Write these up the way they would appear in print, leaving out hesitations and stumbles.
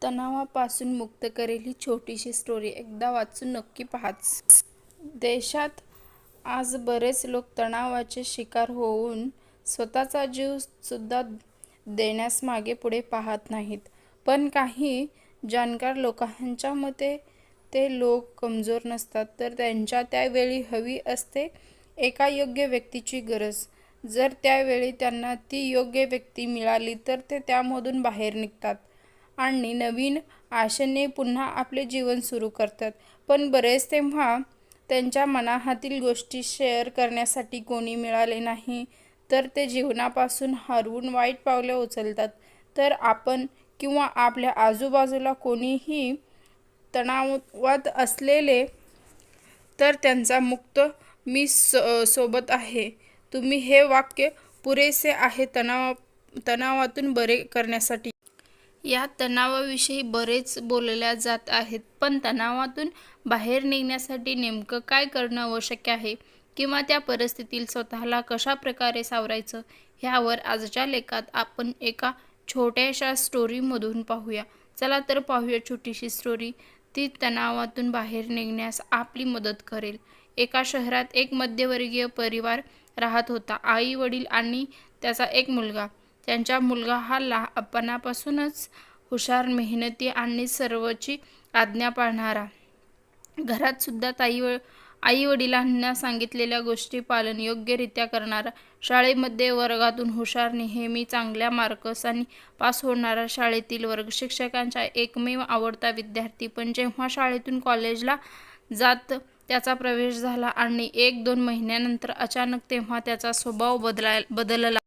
तणावापासून मुक्त करेल ही छोटीशी स्टोरी एकदा वाचून नक्की पाहाच. देशात आज बरेच लोक तणावाचे शिकार होऊन स्वतःचा जीव सुद्धा देण्यास मागे पुढे पाहत नाहीत. पण काही जाणकार लोकांच्या मते ते लोक कमजोर नसतात, तर त्यांच्या त्यावेळी हवी असते एका योग्य व्यक्तीची गरज. जर त्यावेळी त्यांना ती योग्य व्यक्ती मिळाली तर ते त्यामधून बाहेर निघतात आणि नवीन आशेने पुन्हा आपले जीवन सुरू करतात. पण बरेच तेव्हा त्यांच्या मनातील गोष्टी शेअर करण्यासाठी कोणी मिळाले नाही, तर ते जीवनापासून हरवून वाईट पावले उचलतात. तर आपण किंवा आपल्या आजूबाजूला कोणीही तणावात असलेले तर त्यांचा मुक्त मी सोबत आहे. तुम्ही हे वाक्य पुरेसे आहे तणावातून बरे करण्यासाठी. या तणावाविषयी बरेच बोलल्या जात आहेत, पण तणावातून बाहेर निघण्यासाठी नेमकं काय करणं आवश्यक आहे किंवा त्या परिस्थितीत स्वतःला कशा प्रकारे सावरायचं, ह्यावर आजच्या लेखात आपण एका छोट्याशा स्टोरीमधून पाहूया. चला तर पाहूया छोटीशी स्टोरी. ती तणावातून बाहेर निघण्यास आपली मदत करेल. एका शहरात एक मध्यमवर्गीय परिवार राहत होता. आई वडील आणि त्याचा एक मुलगा. त्यांचा मुलगा हा लहानपणापासूनच हुशार, मेहनती आणि सर्वची आज्ञा पाळणारा. घरात सुद्धा आई वडिलांना सांगितलेल्या गोष्टी पालन योग्यरित्या करणारा. शाळेमध्ये वर्गातून हुशार, नेहमी चांगल्या मार्क्सनी पास होणारा, शाळेतील वर्ग शिक्षकांचा एकमेव आवडता विद्यार्थी. पण जेव्हा शाळेतून कॉलेजला जात त्याचा प्रवेश झाला आणि 1-2 महिन्यानंतर अचानक तेव्हा त्याचा स्वभाव बदलला.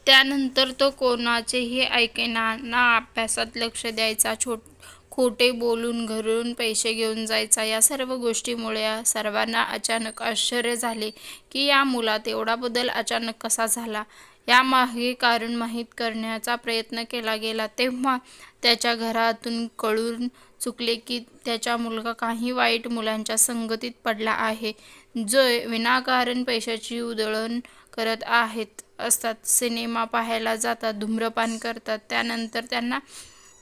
त्यानंतर तो कोणाचेही ऐकेना, ना अभ्यासात लक्ष द्यायचा, खोटे बोलून घरून पैसे घेऊन जायचा. या सर्व गोष्टींमुळे सर्वांना अचानक आश्चर्य झाले की या मुलात एवढा बदल अचानक कसा झाला. यामागे कारण माहीत करण्याचा प्रयत्न केला गेला तेव्हा त्याच्या घरातून कळून चुकले की त्याचा मुलगा काही वाईट मुलांच्या संगतीत पडला आहे, जे विनाकारण पैशाची उधळण करत असतात, सिनेमा पाहायला जातात, धूम्रपान करतात. त्यानंतर त्यांना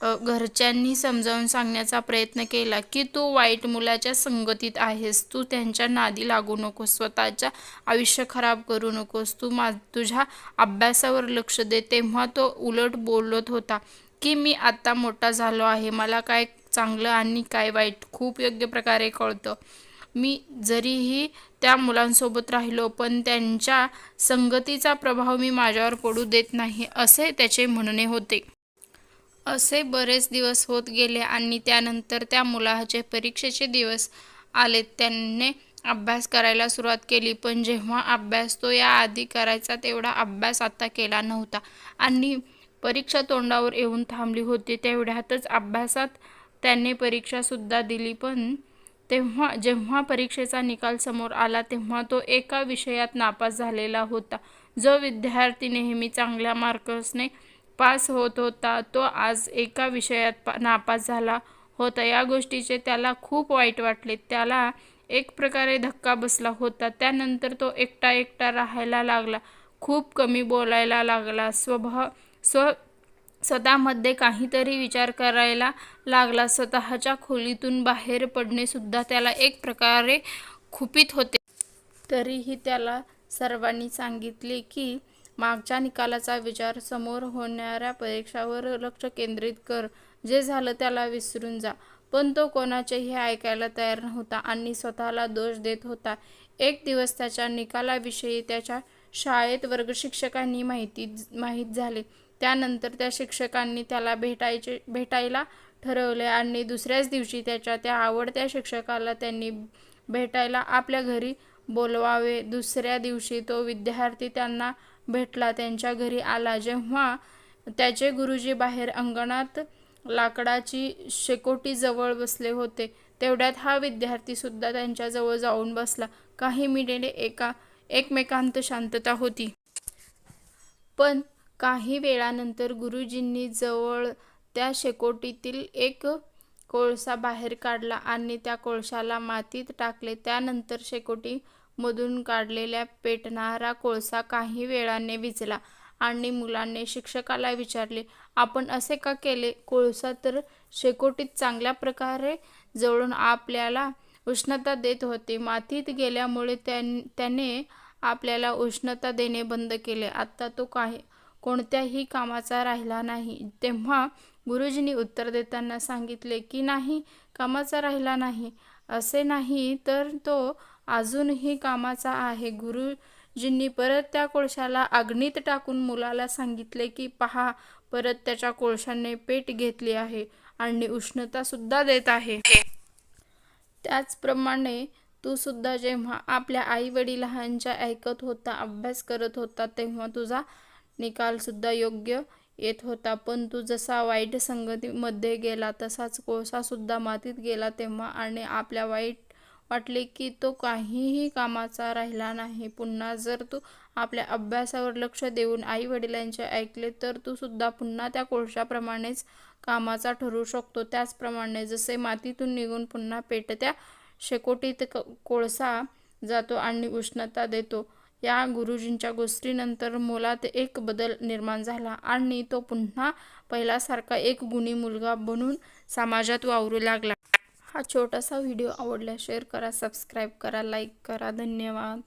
घरच्यांनी समजावून सांगण्याचा प्रयत्न केला की तू वाईट मुलाच्या संगतीत आहेस, तू त्यांच्या नादी लागू नकोस, स्वतःचं आयुष्य खराब करू नकोस, तू तुझ्या अभ्यासावर लक्ष दे. तेव्हा तो उलट बोलत होता की मी आता मोठा झालो आहे, मला काय चांगलं आणि काय वाईट खूप योग्य प्रकारे कळतं. मी जरीही त्या मुलांसोबत राहिलो, पण त्यांच्या संगतीचा प्रभाव मी माझ्यावर पडू देत नाही, असे त्याचे म्हणणे होते. असे बरेच दिवस होत गेले आणि त्यानंतर त्या मुलाचे परीक्षेचे दिवस आले. त्याने अभ्यास करायला सुरुवात केली, पण जेव्हा अभ्यास तो याआधी करायचा तेवढा अभ्यास आता केला नव्हता आणि परीक्षा तोंडावर येऊन थांबली होती. तेवढ्यातच अभ्यासात त्याने परीक्षासुद्धा दिली. पण जेव्हा परीक्षेचा निकाल समोर आला तेव्हा तो एका विषयात नापास झालेला होता. जो विद्यार्थी नेहमी चांगल्या मार्क्सने पास होत होता, तो आज एका विषयात नापास झाला होता. या गोष्टीचे त्याला खूप वाईट वाटले. त्याला एक प्रकारे धक्का बसला होता. त्यानंतर तो एकटा राहायला लागला, खूप कमी बोलायला लागला, स्वतःमध्ये काहीतरी विचार करायला लागला. स्वतःच्या खोलीतून बाहेर पडणे सुद्धा त्याला एक प्रकारे खुपित होते. तरीही त्याला सर्वांनी सांगितले की मागच्या निकालाचा विचार, समोर होणाऱ्या परीक्षांवर लक्ष केंद्रित कर, जे झालं त्याला विसरून जा. पण तो कोणाचेही ऐकायला तयार नव्हता आणि स्वतःला दोष देत होता. एक दिवस त्याच्या निकालाविषयी त्याच्या शाळेत वर्गशिक्षकांनी माहीत झाले. त्यानंतर त्या शिक्षकांनी त्याला भेटायला ठरवले आणि दुसऱ्याच दिवशी त्याच्या त्या आवडत्या शिक्षकाला त्यांनी भेटायला आपल्या घरी बोलवावे. दुसऱ्या दिवशी तो विद्यार्थी त्यांना भेटला, त्यांच्या घरी आला. जेव्हा त्याचे गुरुजी बाहेर अंगणात लाकडाची शेकोटी जवळ बसले होते, तेवढ्यात हा विद्यार्थी सुद्धा त्यांच्याजवळ जाऊन बसला. काही मिनिटे एकमेकांत शांतता होती. पण काही वेळानंतर गुरुजींनी जवळ त्या शेकोटीतील एक कोळसा बाहेर काढला आणि त्या कोळशाला मातीत टाकले. त्यानंतर शेकोटीमधून काढलेला पेटणारा कोळसा काही वेळाने विझला आणि मुलाने शिक्षकाला विचारले, आपण असे का केले? कोळसा तर शेकोटीत चांगल्या प्रकारे जळून आपल्याला उष्णता देत होते. मातीत गेल्यामुळे त्याने आपल्याला उष्णता देणे बंद केले. आता तो कोणत्याही कामाचा राहिला नाही. तेव्हा गुरुजींनी उत्तर देताना सांगितले की नाही, कामाचा राहिला नाही. असे नाही तर तो अजूनही कामाचा आहे. गुरुजींनी परत त्या कोळशाला अग्नीत टाकून मुलाला सांगितले की पहा, परत त्याच्या कोळशाने पेट घेतली आहे आणि उष्णता सुद्धा देत आहे. त्याचप्रमाणे तू सुद्धा जेव्हा आपल्या आई वडिलांच्या ऐकत होता, अभ्यास करत होता, तेव्हा तुझा निकाल सुद्धा योग्य येत होता. पण तू जसा वाईट संगतीमध्ये गेला तसाच कोळसा सुद्धा मातीत गेला तेव्हा आणि आपल्या वाईट वाटले की तो काहीही कामाचा राहिला नाही. पुन्हा जर तू आपल्या अभ्यासावर लक्ष देऊन आई वडिलांचे ऐकले तर तू सुद्धा पुन्हा त्या कोळशाप्रमाणेच कामाचा ठरू शकतो. त्याचप्रमाणे जसे मातीतून निघून पुन्हा पेटत्या शेकोटीत कोळसा जातो आणि उष्णता देतो, या गुरुजींच्या गोष्टीनंतर मुलात एक बदल निर्माण झाला आणि तो पुन्हा पहिल्यासारखा एक गुणी मुलगा बनून समाजात वावरू लागला. हा छोटासा व्हिडिओ आवडल्यास शेअर करा, सबस्क्राईब करा, लाईक करा. धन्यवाद.